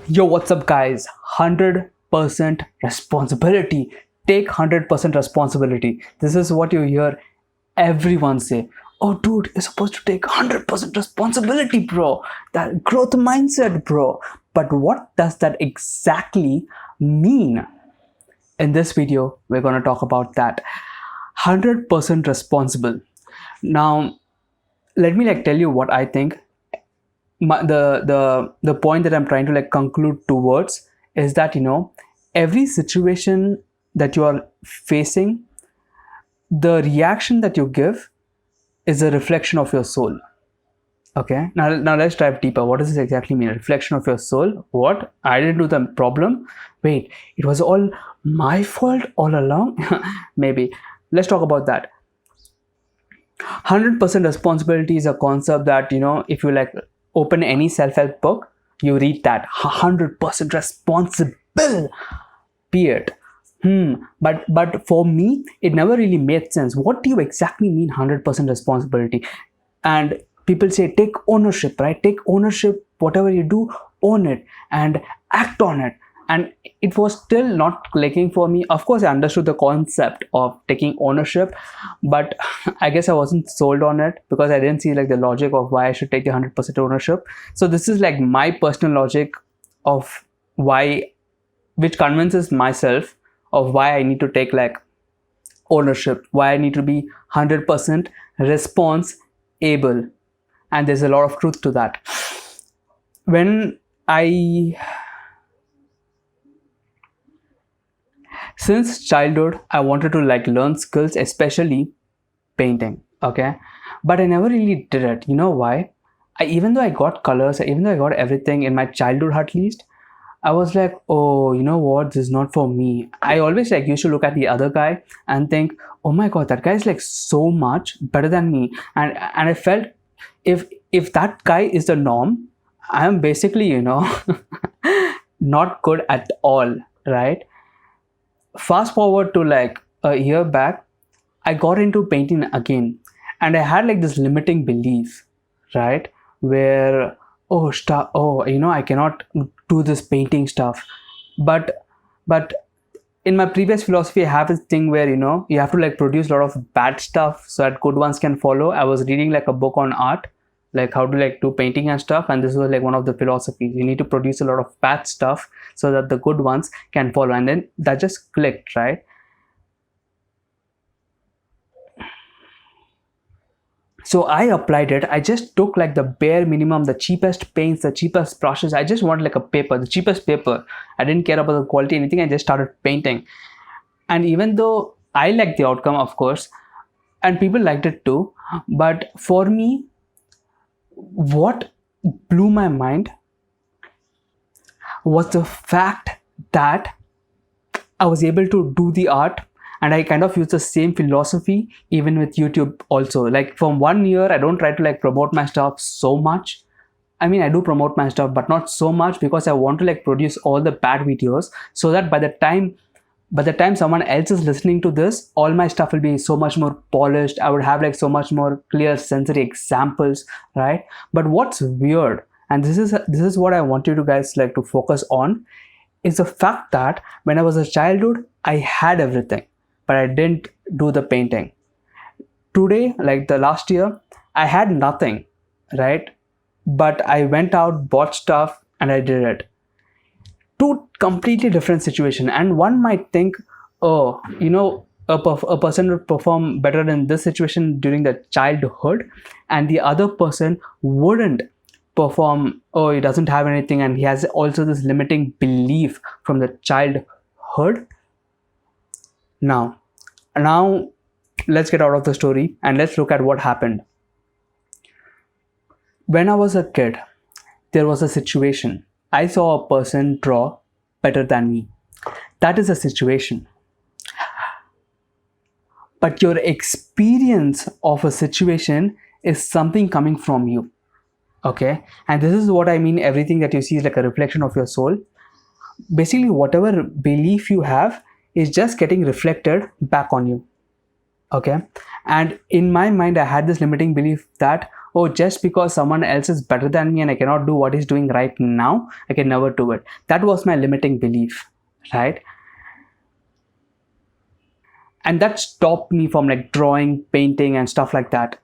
Yo, what's up, guys? 100% responsibility. Take 100% responsibility. This is what you hear everyone say. Oh, dude, you're supposed to take 100% responsibility, bro. That growth mindset, bro. But what does that exactly mean? In this video, we're going to talk about that. 100% responsible. Now, let me tell you what I think. The point that I'm trying to conclude towards is that every situation that you are facing, the reaction that you give is a reflection of your soul. Okay, now let's dive deeper. What does this exactly mean? A reflection of your soul? What? I didn't do the problem. Wait, it was all my fault all along. Maybe. Let's talk about that. 100% responsibility is a concept that if you open any self-help book, you read that 100% responsible, be it. But for me, it never really made sense. What do you exactly mean 100% responsibility? And people say take ownership, right? Take ownership. Whatever you do, own it and act on it. And it was still not clicking for me. Of course, I understood the concept of taking ownership, but I guess I wasn't sold on it because I didn't see the logic of why I should take the 100% ownership. So this is my personal logic of why, which convinces myself of why I need to take ownership, why I need to be 100% responsible. And there's a lot of truth to that. Since childhood, I wanted to learn skills, especially painting, okay? But I never really did it. You know why? Even though I got colors, even though I got everything in my childhood at least, I was like, oh, you know what? This is not for me. I always used to look at the other guy and think, oh my God, that guy is so much better than me. And I felt if that guy is the norm, I am basically, not good at all, right? Fast forward to a year back, I got into painting again, and I had this limiting belief, right? Where I cannot do this painting stuff. But in my previous philosophy, I have this thing where you have to produce a lot of bad stuff so that good ones can follow. I was reading a book on art, how to do painting and stuff, and this was one of the philosophies. You need to produce a lot of bad stuff so that the good ones can follow, and then that just clicked, right? So I applied it. I just took the bare minimum, the cheapest paints, the cheapest brushes. I just wanted a paper, the cheapest paper. I didn't care about the quality, anything. I just started painting. And even though I liked the outcome, of course, and people liked it too, but for me, what blew my mind was the fact that I was able to do the art, and I kind of use the same philosophy even with YouTube also. From 1 year, I don't try to promote my stuff so much. I mean, I do promote my stuff, but not so much, because I want to produce all the bad videos so that by the time someone else is listening to this, all my stuff will be so much more polished. I would have so much more clear sensory examples, right? But what's weird, and this is what I want you to guys to focus on, is the fact that when I was a childhood, I had everything, but I didn't do the painting. Today, the last year, I had nothing, right? But I went out, bought stuff, and I did it. Two completely different situations, and one might think, oh, a person would perform better in this situation during the childhood, and the other person wouldn't perform. Oh, he doesn't have anything, and he has also this limiting belief from the childhood. Now let's get out of the story and let's look at what happened. When I was a kid, there was a situation. I saw a person draw better than me. That is a situation. But your experience of a situation is something coming from you. Okay? And this is what I mean. Everything that you see is a reflection of your soul. Basically, whatever belief you have is just getting reflected back on you. Okay? And in my mind, I had this limiting belief that, oh, just because someone else is better than me and I cannot do what he's doing right now, I can never do it. That was my limiting belief, right? And that stopped me from like drawing, painting and stuff like that.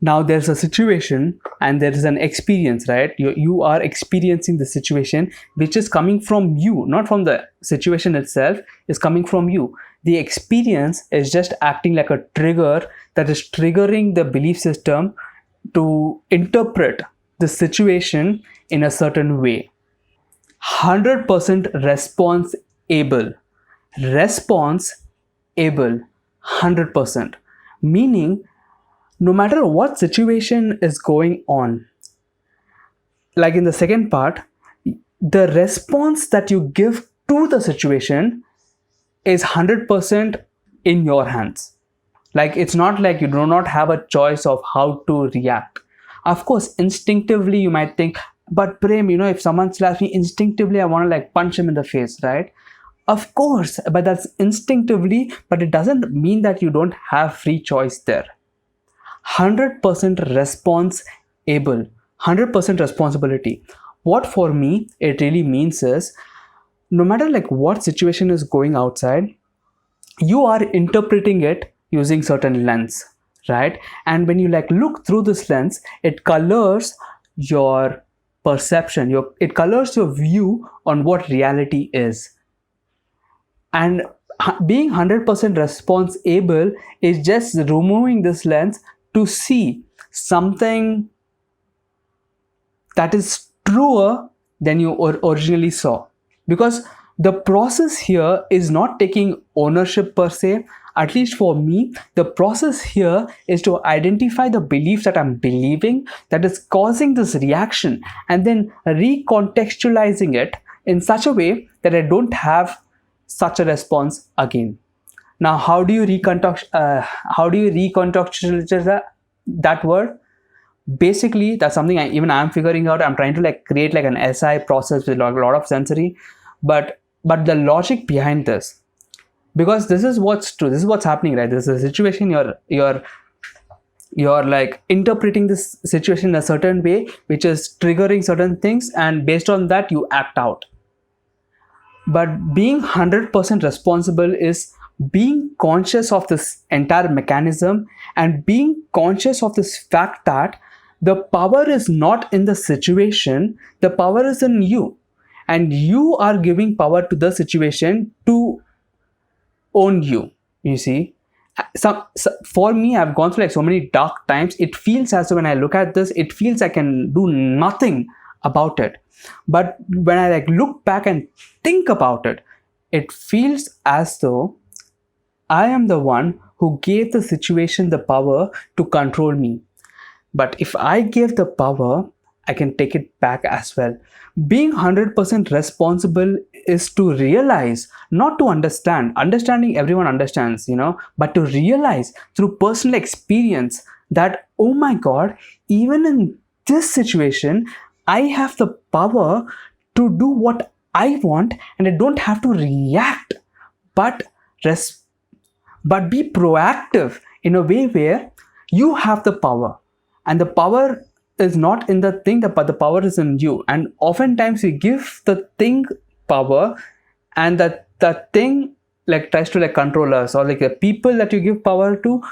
Now there's a situation and there is an experience, right? You are experiencing the situation which is coming from you, not from the situation itself, is coming from you. The experience is just acting like a trigger that is triggering the belief system to interpret the situation in a certain way. 100% response able. Response able. 100%. Meaning, no matter what situation is going on, like in the second part, the response that you give to the situation is 100% in your hands. Like, it's not like you do not have a choice of how to react. Of course, instinctively you might think, but Prem, if someone slaps me, instinctively I want to like punch him in the face, right? Of course, but that's instinctively, but it doesn't mean that you don't have free choice there. 100% response able, 100% responsibility. What for me it really means is, no matter like what situation is going outside, you are interpreting it using certain lens, right? And when you like look through this lens, it colors your perception, it colors your view on what reality is. And being 100% response able is just removing this lens to see something that is truer than you originally saw. Because the process here is not taking ownership per se. At least for me, the process here is to identify the belief that I'm believing that is causing this reaction, and then recontextualizing it in such a way that I don't have such a response again. Now, how do you recontextualize that word? Basically, that's something I'm figuring out. I'm trying to like create like an SI process with a lot of sensory, but the logic behind this, because this is what's true. This is what's happening, right? This is a situation. You're like interpreting this situation in a certain way, which is triggering certain things, and based on that, you act out. But being 100% responsible is being conscious of this entire mechanism and being conscious of this fact that the power is not in the situation, the power is in you, and you are giving power to the situation to own you. You see, for me, I've gone through like so many dark times. It feels as though when I look at this, it feels I can do nothing about it. But when I like look back and think about it, it feels as though I am the one who gave the situation the power to control me. But if I gave the power, I can take it back as well. Being 100% responsible is to realize, not to understand. Understanding, everyone understands, but to realize through personal experience that, oh my God, even in this situation, I have the power to do what I want, and I don't have to react, but be proactive in a way where you have the power, and the power is not in the thing, but the power is in you. And oftentimes we give the thing power, and that the thing like tries to like control us, or like the people that you give power to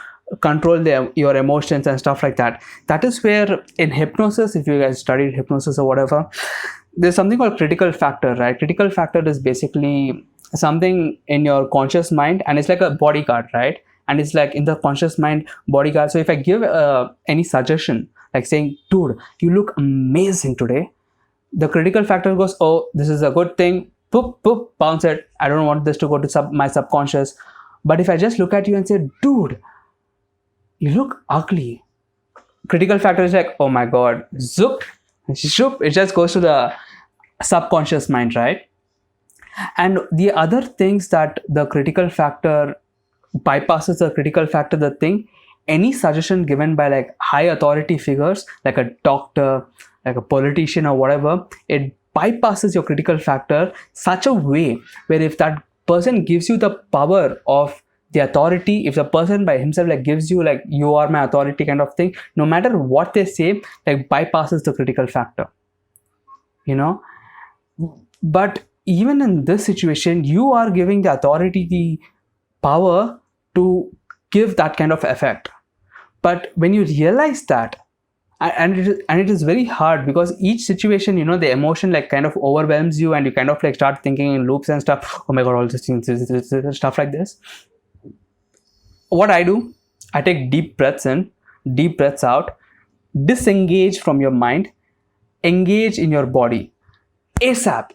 control your emotions and stuff like that. That is where in hypnosis, if you guys studied hypnosis or whatever, there's something called critical factor, right? Critical factor is basically something in your conscious mind, and it's like a bodyguard, right? And it's like in the conscious mind bodyguard. So if I give any suggestion like saying, dude, you look amazing today, the critical factor goes, oh, this is a good thing, poop, bounce it, I don't want this to go to my subconscious. But if I just look at you and say, dude, you look ugly, critical factor is like, oh my God, zoop, it just goes to the subconscious mind, right? And the other things that the critical factor bypasses, the critical factor, the thing, any suggestion given by like high authority figures, like a doctor, like a politician or whatever, it bypasses your critical factor such a way where if that person gives you the power of the authority, if the person by himself like gives you like you are my authority kind of thing, no matter what they say, like bypasses the critical factor, you know. But even in this situation, you are giving the authority the power to give that kind of effect. But when you realize that, and it is very hard, because each situation, you know, the emotion like kind of overwhelms you, and you kind of like start thinking in loops and stuff. Oh my god, all these things, stuff like this. What I do, I take deep breaths in, deep breaths out, disengage from your mind, engage in your body ASAP.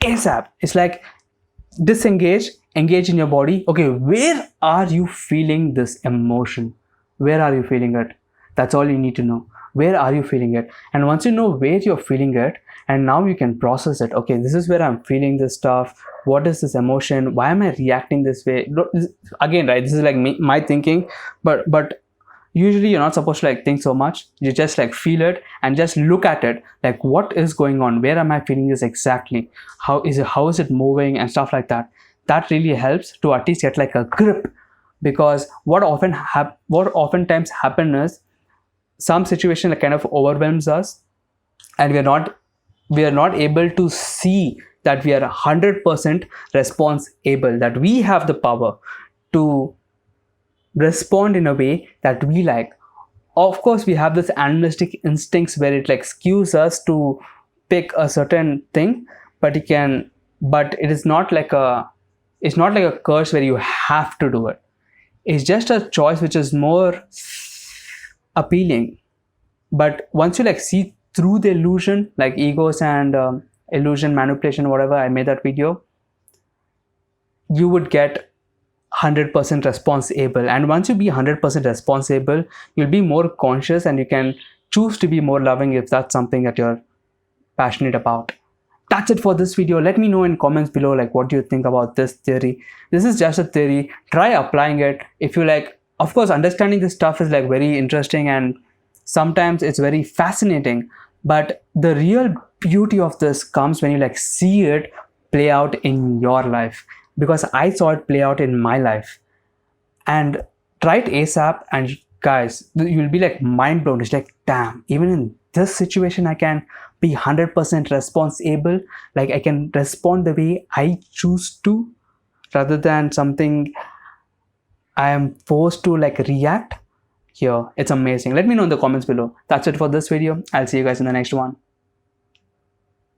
It's like disengage, engage in your body. Okay, where are you feeling this emotion? Where are you feeling it? That's all you need to know. Where are you feeling it? And once you know where you're feeling it, and now you can process it. Okay, this is where I'm feeling this stuff. What is this emotion? Why am I reacting this way? Again, right, this is like my thinking, but usually you're not supposed to like think so much. You just like feel it and just look at it, like what is going on, where am I feeling this exactly, how is it moving and stuff like that. That really helps to at least get like a grip. Because what oftentimes happen is some situation like kind of overwhelms us, and we are not able to see that we are 100% response able, that we have the power to respond in a way that we like. Of course, we have this animalistic instincts where it like skews us to pick a certain thing, but it is not like a curse where you have to do it. It's just a choice which is more appealing. But once you like see through the illusion, like egos and illusion manipulation, whatever, I made that video, you would get 100% responsible. And once you be 100% responsible, you'll be more conscious, and you can choose to be more loving if that's something that you're passionate about. That's it for this video. Let me know in comments below like what do you think about this theory. This is just a theory. Try applying it. If you like, of course, understanding this stuff is like very interesting, and sometimes it's very fascinating, but the real beauty of this comes when you like see it play out in your life, because I saw it play out in my life. And try it ASAP, and guys, you'll be like mind blown. It's like, damn, even in this situation I can be 100% responsible. Like I can respond the way I choose to, rather than something I am forced to like react. Here, it's amazing. Let me know in the comments below. That's it for this video. I'll see you guys in the next one.